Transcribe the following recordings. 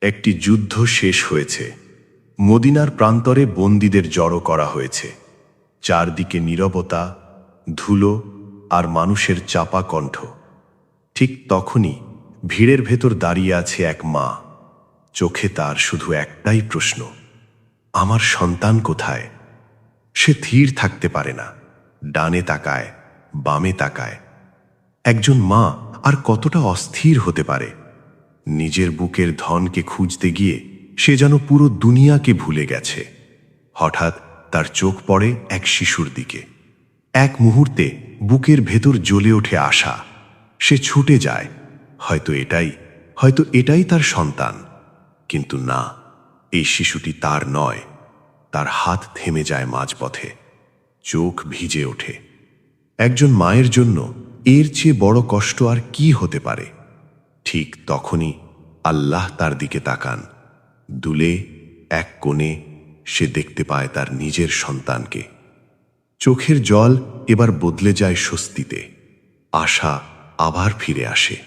একটি যুদ্ধ শেষ হয়েছে। মদিনার প্রান্তরে বন্দীদের জড়ো করা হয়েছে। চারদিকে নীরবতা, ধুলো আর মানুষের চাপা কণ্ঠ। ঠিক তখনই ভিড়ের ভেতর দাঁড়িয়ে আছে এক মা। চোখে তার শুধু একটাই প্রশ্ন, আমার সন্তান কোথায়? সে ধীর থাকতে পারে না, ডানে তাকায়, বামে তাকায়। একজন মা আর কতটা অস্থির হতে পারে? নিজের বুকের ধনকে খুঁজতে গিয়ে সে যেন পুরো দুনিয়াকে ভুলে গেছে। হঠাৎ তার চোখ পড়ে এক শিশুর দিকে। এক মুহূর্তে বুকের ভেতর জ্বলে ওঠে আশা। সে ছুটে যায়, হয়তো এটাই তার সন্তান। কিন্তু না, এই শিশুটি তার নয়। তার হাত থেমে যায় মাঝপথে, চোখ ভিজে ওঠে। একজন মায়ের জন্য এর চেয়ে বড় কষ্ট আর কি হতে পারে? ঠিক তখনই আল্লাহ তার দিকে তাকান। দূরে এক কোণে সে দেখতে পায় তার নিজের সন্তানকে। চোখের জল এবার বদলে যায় স্বস্তিতে। আশা আবার ফিরে আসে।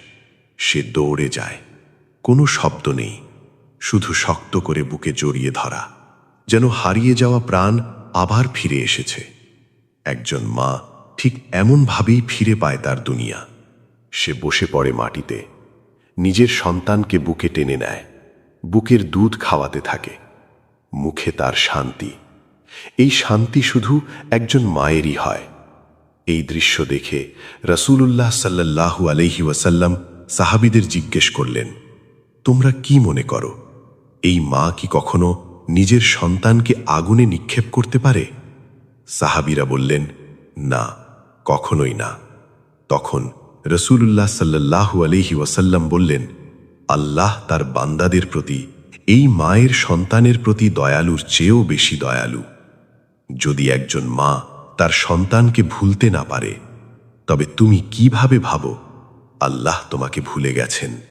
সে দৌড়ে যায়। কোনো শব্দ নেই, শুধু শক্ত করে বুকে জড়িয়ে ধরা, যেন হারিয়ে যাওয়া প্রাণ আবার ফিরে এসেছে। একজন মা ঠিক এমনভাবেই ফিরে পায় তার দুনিয়া। সে বসে পড়ে মাটিতে, নিজের সন্তানকে বুকে টেনে নেয়, বুকের দুধ খাওয়াতে থাকে। মুখে তার শান্তি। এই শান্তি শুধু একজন মায়েরই হয়। এই দৃশ্য দেখে রাসূলুল্লাহ সাল্লাল্লাহু আলাইহি ওয়াসাল্লাম সাহাবীদের জিজ্ঞেস করলেন, তোমরা কি মনে করো, এই মা কি কখনো নিজের সন্তানকে আগুনে নিক্ষেপ করতে পারে? সাহাবীরা বললেন, না, কখনোই না। তখন রাসূলুল্লাহ সাল্লাল্লাহু আলাইহি ওয়াসাল্লাম বললেন, আল্লাহ তার বান্দাদের প্রতি এই মায়ের সন্তানের প্রতি দয়ালুর চেয়েও বেশি দয়ালু। যদি একজন মা তার সন্তানকে ভুলতে না পারে, তবে তুমি কিভাবে ভাবো আল্লাহ তোমাকে ভুলে গেছেন?